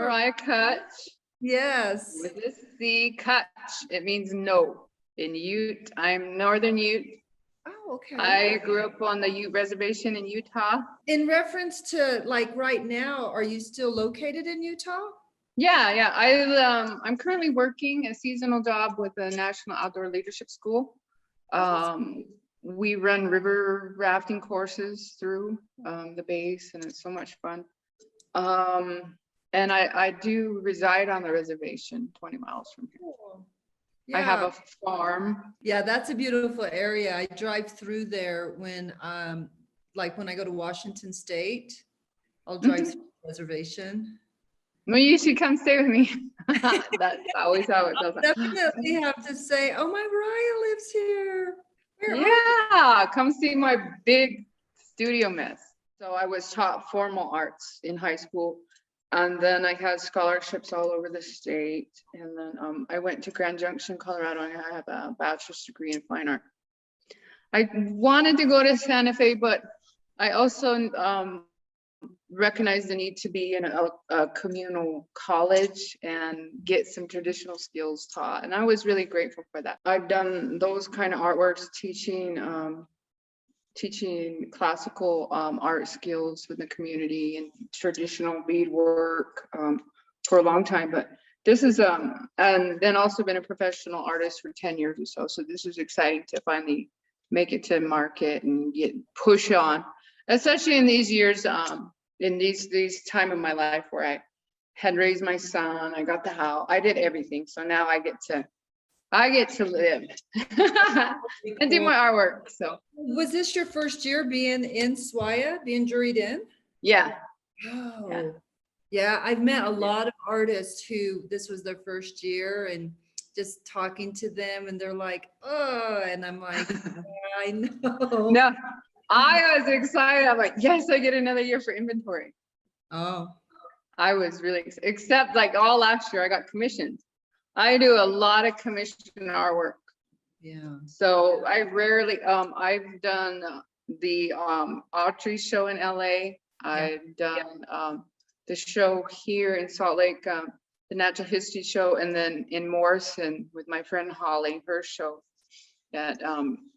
Mariah Cuch. Yes. With this C, Cuch, it means no. In Ute, I'm Northern Ute. Oh, okay. I grew up on the Ute Reservation in Utah. In reference to like right now, are you still located in Utah? Yeah. I'm currently working a seasonal job with the National Outdoor Leadership School. We run river rafting courses through the base, and it's so much fun. And I do reside on the reservation 20 miles from here. Cool. Yeah. I have a farm. Yeah, that's a beautiful area. I drive through there when like when I go to Washington State, I'll drive through the reservation. Well, you should come stay with me. That's always how it does. Definitely have to say, oh, my Mariah lives here. Yeah, come see my big studio mess. So I was taught formal arts in high school, and then I had scholarships all over the state. And then I went to Grand Junction, Colorado, and I have a bachelor's degree in fine art. I wanted to go to Santa Fe, but I also recognized the need to be in a communal college and get some traditional skills taught. And I was really grateful for that. I've done those kind of artworks, teaching classical art skills with the community and traditional beadwork for a long time. But this is, and then also been a professional artist for 10 years or so. So this is exciting to finally make it to market and push on, especially in these years, in these time of my life where I had raised my son, I got the house, I did everything. So now I get to live and do my artwork. So was this your first year being in SWAIA, being juried in? Yeah. Oh, yeah. I've met a lot of artists who this was their first year, and just talking to them, and they're like, oh, and I'm like, yeah, I know. No, I was excited. I'm like, yes, I get another year for inventory. Oh, I was really, except like all last year I got commissioned. I do a lot of commission artwork. yeah. So I rarely, I've done the archery show in LA. I've done the show here in Salt Lake, the natural history show, and then in Morrison with my friend Holly, her show at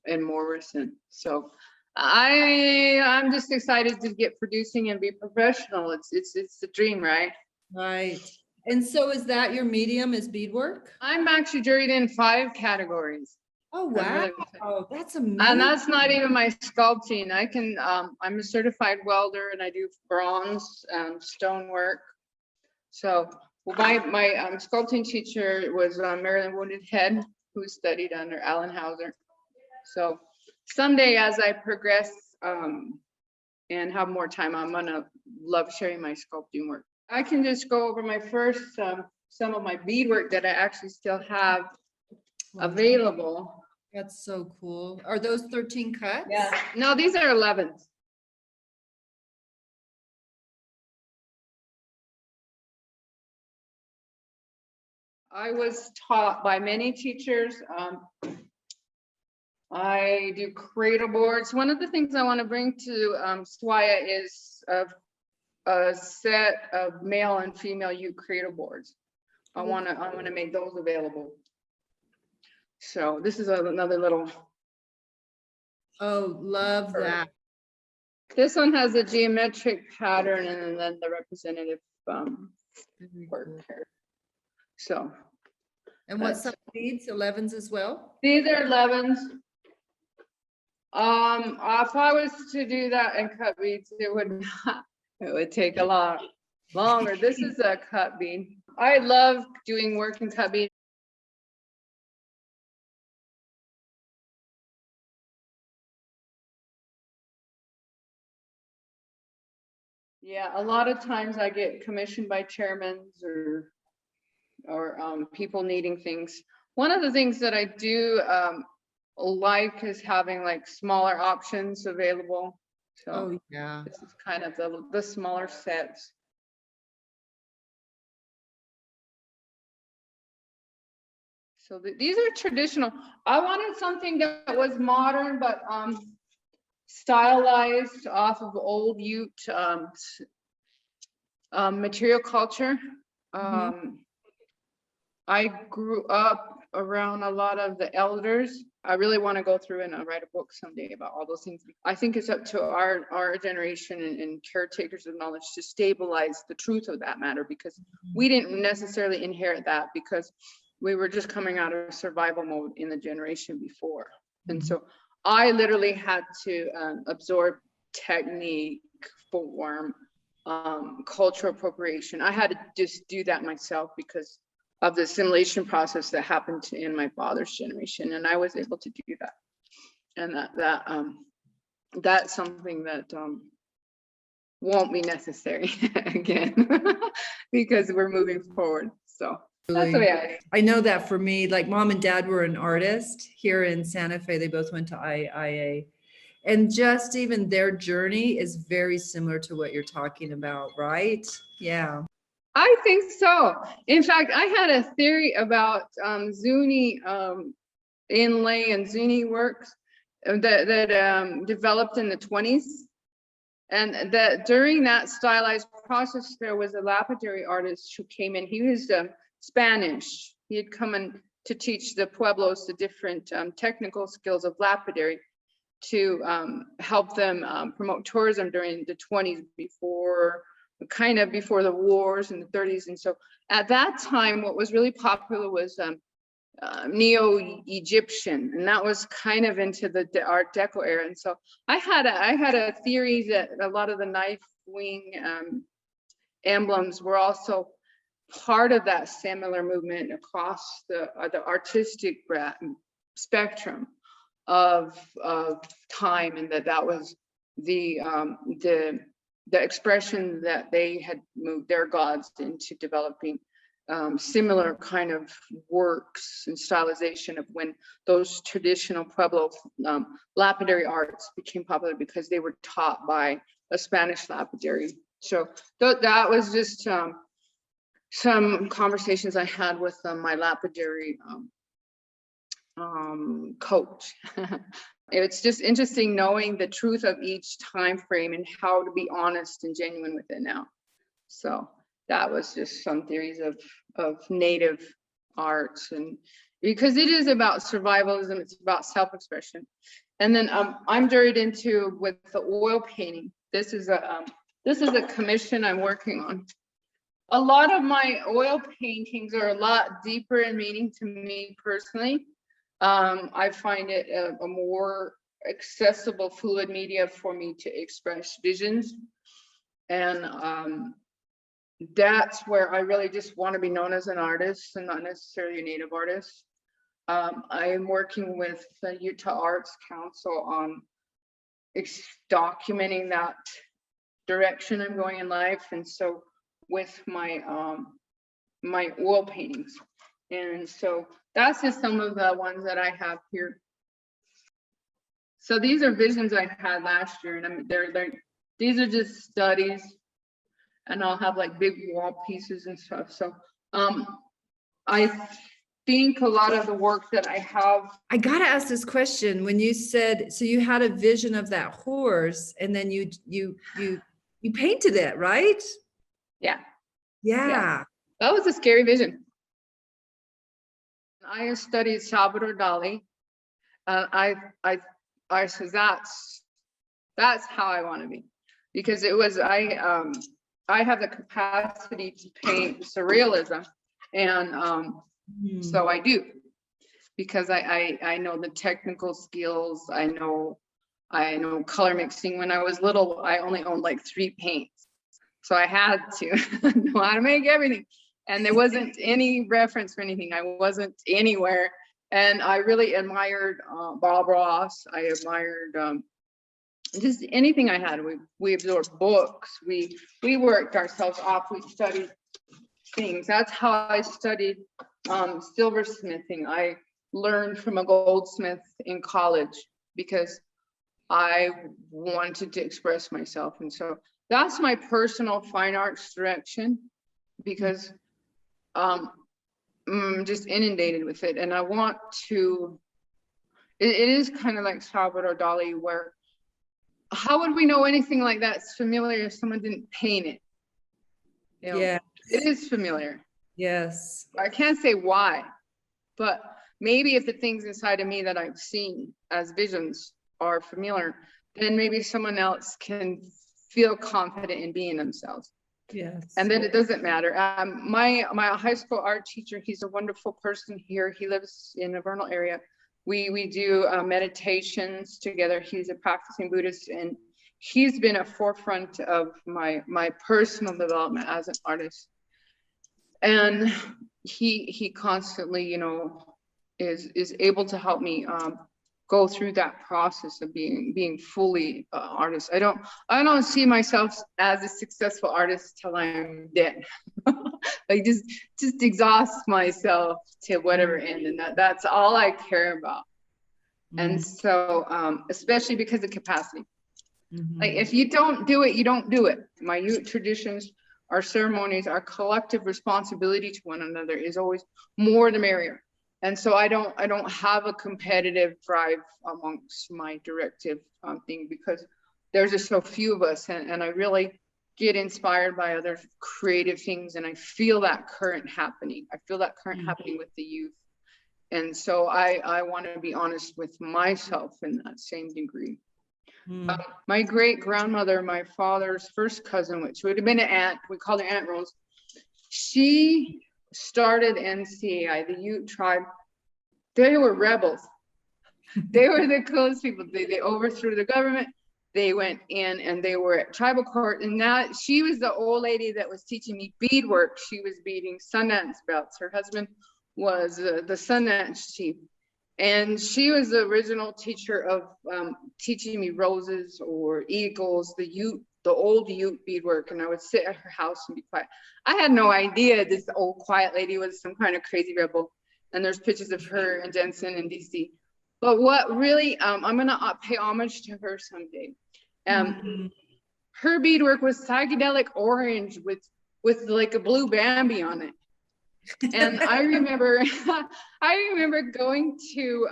in Morrison. So I'm just excited to get producing and be professional. It's the dream, right? Right. And so is that your medium, is beadwork? I'm actually juried in 5 categories. Oh, wow. Oh, that's amazing. And that's not even my sculpting. I can, I'm a certified welder, and I do bronze stonework. So my sculpting teacher was Marilyn Wounded Head, who studied under Alan Hauser. So someday as I progress and have more time, I'm gonna love sharing my sculpting work. I can just go over my first, some of my beadwork that I actually still have available. That's so cool. Are those 13 cuts? Yeah. No, these are 11s. I was taught by many teachers. I do cradle boards. One of the things I want to bring to SWAIA is a set of male and female Ute cradle boards. I want to make those available. So this is another little. Oh, love that. This one has a geometric pattern and then the representative work here. So. And what size beads? 11s as well? These are 11s. If I was to do that and cut beads, it would take a lot longer. This is a cut bead. I love doing work in cut bead. Yeah, a lot of times I get commissioned by chairmen or people needing things. One of the things that I do like is having like smaller options available. So oh yeah, this is kind of the smaller sets. So these are traditional. I wanted something that was modern but stylized off of old Ute material culture. I grew up around a lot of the elders. I really want to go through and write a book someday about all those things. I think it's up to our generation and caretakers of knowledge to stabilize the truth of that matter, because we didn't necessarily inherit that, because we were just coming out of survival mode in the generation before. And so I literally had to absorb technique, form, cultural appropriation. I had to just do that myself because of the assimilation process that happened in my father's generation, and I was able to do that. And that's something that won't be necessary again because we're moving forward. So that's the way I know that for me, like mom and dad were an artist here in Santa Fe. They both went to IA. And just even their journey is very similar to what you're talking about, right? Yeah. I think so. In fact, I had a theory about Zuni inlay and Zuni works that developed in the 20s. And that during that stylized process, there was a lapidary artist who came in. He was Spanish. He had come in to teach the Pueblos the different technical skills of lapidary to help them promote tourism during the 20s, before the wars in the 30s. And so at that time, what was really popular was Neo-Egyptian, and that was kind of into the Art Deco era. And so I had a theory that a lot of the knife wing emblems were also part of that similar movement across the artistic spectrum of time, and that was the expression that they had moved their gods into developing similar kind of works and stylization of when those traditional Pueblo lapidary arts became popular, because they were taught by a Spanish lapidary. So that was just some conversations I had with my lapidary coach. It's just interesting knowing the truth of each time frame and how to be honest and genuine with it now. So that was just some theories of native arts, and because it is about survivalism, it's about self-expression. And then I'm dirtied into with the oil painting. This is a commission I'm working on. A lot of my oil paintings are a lot deeper in meaning to me personally. I find it a more accessible fluid media for me to express visions. And that's where I really just want to be known as an artist and not necessarily a native artist. I am working with the Utah Arts Council on documenting that direction I'm going in life. And so with my my oil paintings. And so that's just some of the ones that I have here. So these are visions I had last year, and these are just studies, and I'll have like big wall pieces and stuff. So I think a lot of the work that I have. I gotta ask this question. When you said, so you had a vision of that horse, and then you painted it, right? Yeah. Yeah. That was a scary vision. I studied Salvador Dali. I said that's how I want to be, because it was I have the capacity to paint surrealism, and so I do, because I know the technical skills. I know color mixing. When I was little, I only owned like 3 paints, so I had to know how to make everything. And there wasn't any reference for anything. I wasn't anywhere. And I really admired Bob Ross. I admired just anything I had. We absorbed books. We worked ourselves off. We studied things. That's how I studied silversmithing. I learned from a goldsmith in college because I wanted to express myself. And so that's my personal fine arts direction, because I'm just inundated with it. And I want to, it is kind of like Salvador Dali, where how would we know anything like that's familiar if someone didn't paint it? You know, yeah. It is familiar. Yes. I can't say why, but maybe if the things inside of me that I've seen as visions are familiar, then maybe someone else can feel confident in being themselves. Yes. And then it doesn't matter. My high school art teacher, he's a wonderful person here. He lives in the Vernal area. We do meditations together. He's a practicing Buddhist, and he's been a forefront of my personal development as an artist. And he constantly, you know, is able to help me go through that process of being fully artist. I don't see myself as a successful artist till I'm dead. Like just exhaust myself to whatever end, and that's all I care about. And so especially because of capacity. Like if you don't do it, you don't do it. My youth traditions, our ceremonies, our collective responsibility to one another is always more the merrier. And so I don't have a competitive drive amongst my directive thing, because there's just so few of us, and I really get inspired by other creative things, and I feel that current happening. I feel that current happening with the youth. And so I want to be honest with myself in that same degree. My great grandmother, my father's first cousin, which would have been an aunt, we called her Aunt Rose, she started NCAI, the Ute tribe. They were rebels. They were the coolest people. They overthrew the government. They went in and they were at tribal court. And now she was the old lady that was teaching me beadwork. She was beading Sundance belts. Her husband was the Sundance chief. And she was the original teacher of teaching me roses or eagles, the old Ute beadwork. And I would sit at her house and be quiet. I had no idea this old quiet lady was some kind of crazy rebel. And there's pictures of her and Jensen in DC. But what really, I'm gonna pay homage to her someday. Her beadwork was psychedelic orange with like a blue Bambi on it. And I remember going to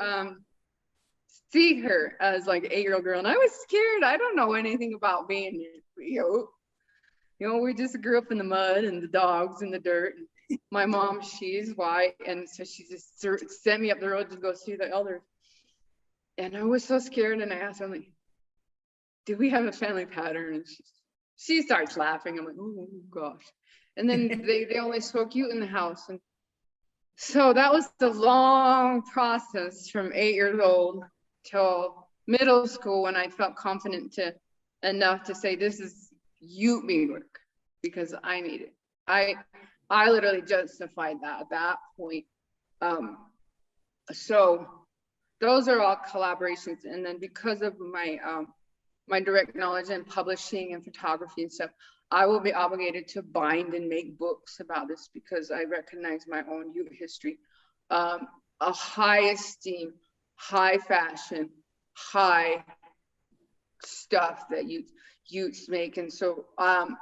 see her as like an 8-year-old girl, and I was scared. I don't know anything about being, you know, we just grew up in the mud and the dogs and the dirt. My mom, she's white, and so she just sent me up the road to go see the elders. And I was so scared, and I asked her, I'm like, do we have a family pattern? And she starts laughing. I'm like, oh gosh. And then they only spoke Ute in the house. And so that was the long process from 8 years old till middle school, when I felt confident enough to say, this is Ute beadwork, because I need it. I literally justified that at that point. So those are all collaborations. And then because of my my direct knowledge in publishing and photography and stuff, I will be obligated to bind and make books about this, because I recognize my own Ute history. A high esteem, high fashion, high stuff that Utes make. And so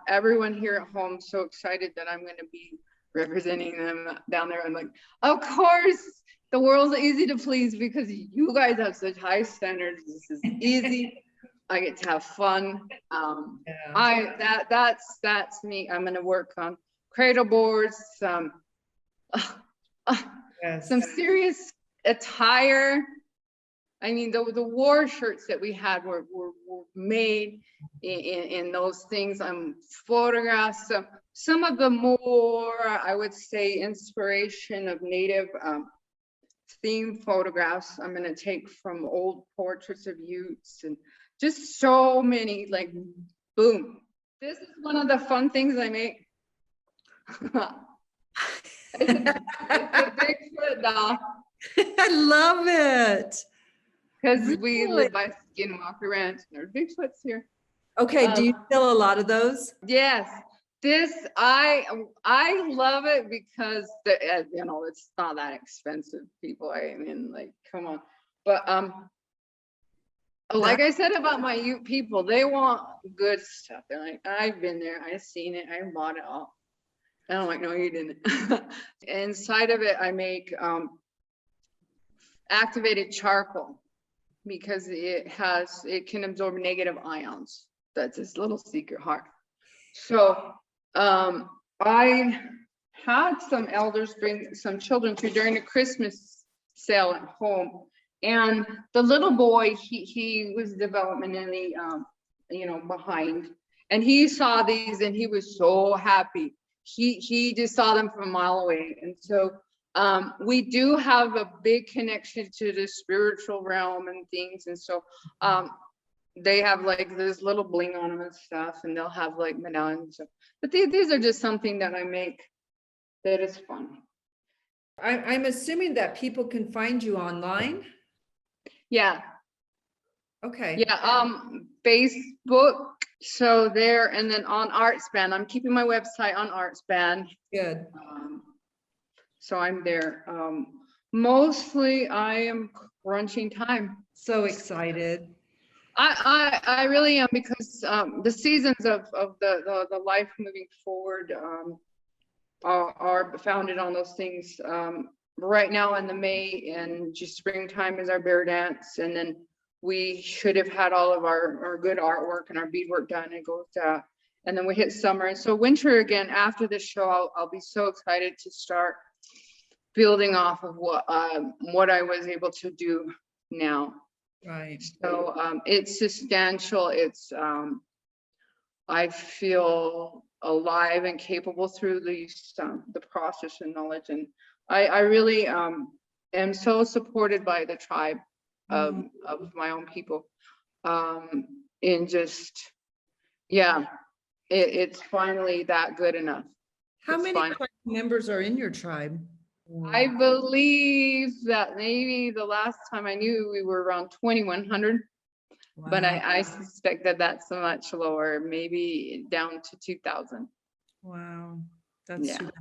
everyone here at home, so excited that I'm going to be representing them down there. I'm like, of course, the world's easy to please because you guys have such high standards. This is easy. I get to have fun. That's me. I'm going to work on cradle boards, some serious attire. I mean, the war shirts that we had were made in those things. Photographs, some of the more, I would say, inspiration of native themed photographs I'm going to take from old portraits of Utes, and just so many, like, boom. This is one of the fun things I make. It's a Bigfoot doll. I love it. Because we live by Skinwalker Ranch, and there's Bigfoots here. Okay, do you sell a lot of those? Yes. This, I love it because, you know, it's not that expensive, people. I mean, like, come on. But like I said about my Ute people, they want good stuff. They're like, I've been there, I've seen it, I bought it all. And I'm like, no, you didn't. Inside of it, I make activated charcoal, because it can absorb negative ions. That's this little secret heart. So I had some elders bring some children through during the Christmas sale at home. And the little boy, he was developmentally, behind. And he saw these and he was so happy. He just saw them from a mile away. And so we do have a big connection to the spiritual realm and things. And so they have like this little bling on them and stuff, and they'll have like medallions and stuff. But these are just something that I make that is fun. I'm assuming that people can find you online. Yeah. Okay. Yeah. Facebook. So there, and then on Artspan, I'm keeping my website on Artspan. Good. So I'm there. Mostly I am crunching time. So excited. I really am, because the seasons of the life moving forward are founded on those things. Right now in the May and just springtime is our bear dance, and then we should have had all of our good artwork and our beadwork done. It goes and then we hit summer, and so winter again. After this show, I'll be so excited to start building off of what I was able to do now. Right. So it's substantial. It's I feel alive and capable through these the process and knowledge, and I really am so supported by the tribe of my own people. In just, yeah, it's finally that good enough. How many tribe members are in your tribe? I believe that maybe the last time I knew we were around 2,100, but I suspect that that's much lower, maybe down to 2,000. Wow, that's too bad.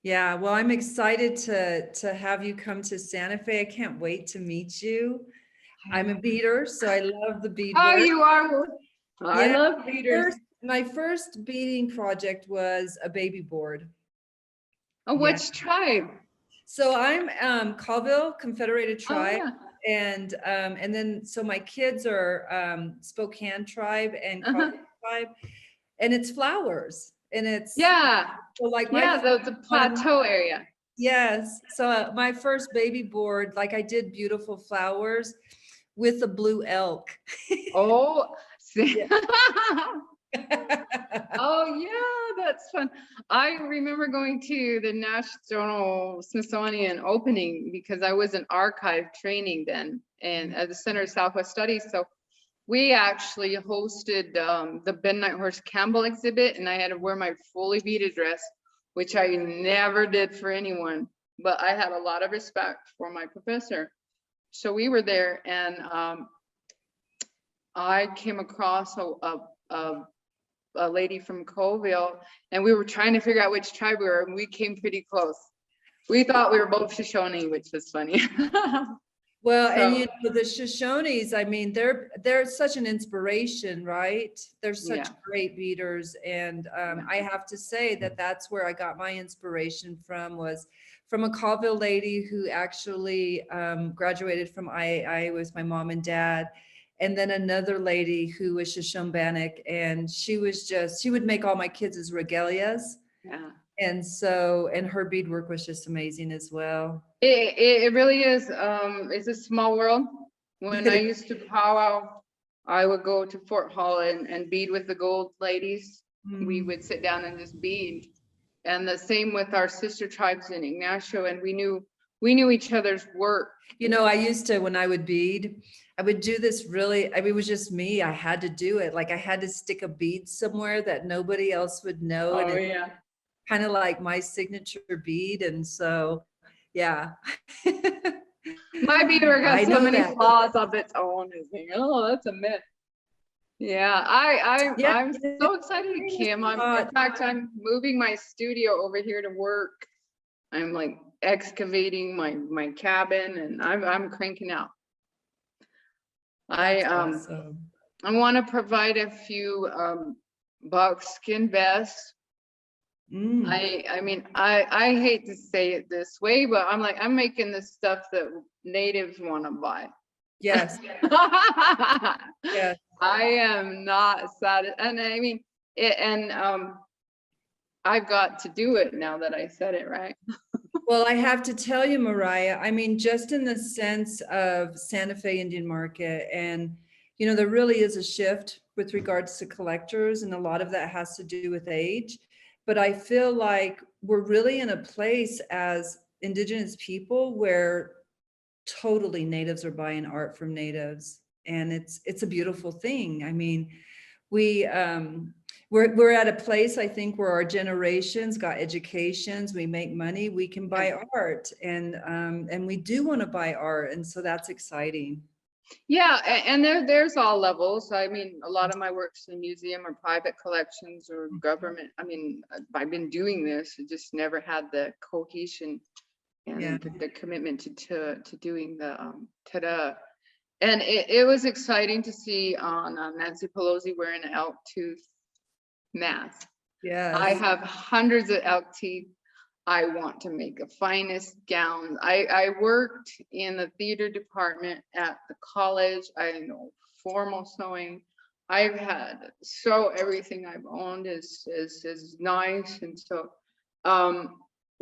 Yeah, well, I'm excited to have you come to Santa Fe. I can't wait to meet you. I'm a beader, so I love the beadwork. Oh, you are? I love beaders. My first beading project was a baby board. Oh, which tribe? So I'm Colville Confederated Tribe. Oh, yeah. And then so my kids are Spokane Tribe and Colville Tribe, and it's flowers, and it's so like the plateau area. Yes. So my first baby board, like I did beautiful flowers with a blue elk. Oh, oh yeah, that's fun. I remember going to the National Smithsonian opening because I was in archive training then, and at the Center of Southwest Studies. So we actually hosted the Midnight Horse Campbell exhibit, and I had to wear my fully beaded dress, which I never did for anyone, but I had a lot of respect for my professor. So we were there, and I came across a lady from Colville, and we were trying to figure out which tribe we were, and we came pretty close. We thought we were both Shoshone, which was funny. Well, so, and you know, the Shoshones, I mean, they're such an inspiration, right? They're such great beaders. And I have to say that that's where I got my inspiration from, was from a Colville lady who actually graduated from IAI with my mom and dad. And then another lady who was Shoshone-Bannock, and she would make all my kids as regalias. Yeah. And so, and her beadwork was just amazing as well. It really is. It's a small world. When I used to powwow, I would go to Fort Hall and bead with the gold ladies. We would sit down and just bead. And the same with our sister tribes in Ignacio, and we knew each other's work. You know, I used to, when I would bead, I would do this really, I mean, it was just me. I had to do it. Like I had to stick a bead somewhere that nobody else would know. Oh, and kind of like my signature bead. And so, yeah. My beadwork has so many flaws of its own. Oh, that's a myth. Yeah, I'm so excited, Kim. In fact, I'm moving my studio over here to work. I'm like excavating my cabin, and I'm cranking out. Awesome. I want to provide a few buckskin vests. I mean, I hate to say it this way, but I'm making the stuff that natives want to buy. Yes. Yes. I am not sad, and I mean it, and I've got to do it now that I said it, right? Well, I have to tell you, Mariah, I mean, just in the sense of Santa Fe Indian Market, and, you know, there really is a shift with regards to collectors, and a lot of that has to do with age. But I feel like we're really in a place as Indigenous people where totally natives are buying art from natives. And it's a beautiful thing. I mean, we're at a place, I think, where our generations got educations, we make money, we can buy art, and we do want to buy art, and so that's exciting. Yeah, and there's all levels. I mean, a lot of my work's in museum or private collections or government. I mean, I've been doing this, I just never had the cohesion and Yeah. the commitment to doing the ta-da. And it was exciting to see on Nancy Pelosi wearing an elk tooth mask. Yes. I have hundreds of elk teeth. I want to make the finest gowns. I worked in the theater department at the college. I know formal sewing. I've had everything I've owned is nice, and so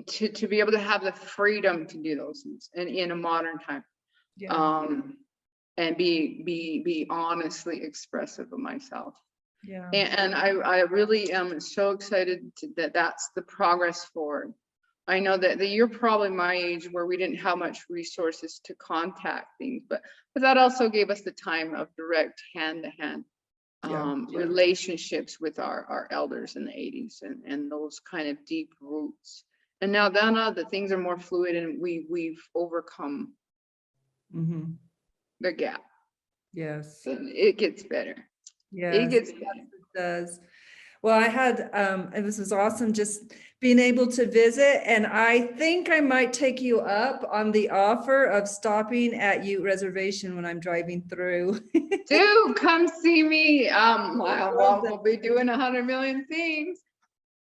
to be able to have the freedom to do those things and in a modern time. Yeah. And be honestly expressive of myself. Yeah. And I really am so excited that that's the progress forward. I know that you're probably my age where we didn't have much resources to contact things, but that also gave us the time of direct hand-to-hand relationships with our elders in the 80s and those kind of deep roots. And now the things are more fluid, and we've overcome the gap. Yes. And it gets better. Yes. It gets better. It does. Well, I had, this was awesome just being able to visit, and I think I might take you up on the offer of stopping at Ute Reservation when I'm driving through. Do come see me. We'll be doing 100 million things.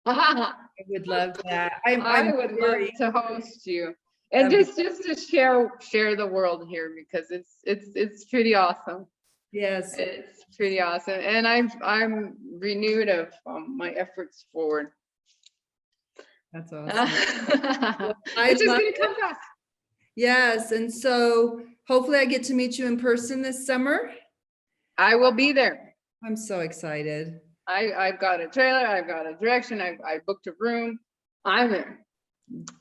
I would love that. I would love to host you and just to share the world here, because it's pretty awesome. Yes, it's pretty awesome, and I'm renewed of my efforts forward. That's awesome. It's just gonna come back. Yes, and so hopefully I get to meet you in person this summer. I will be there. I'm so excited. I've got a trailer, I've got a direction, I booked a room. I'm there.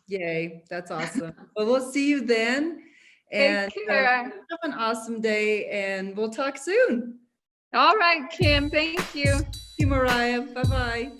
Yay, that's awesome. Well, we'll see you then. And have an awesome day, and we'll talk soon. All right, Kim. Thank you. Thank you, Mariah. Bye-bye.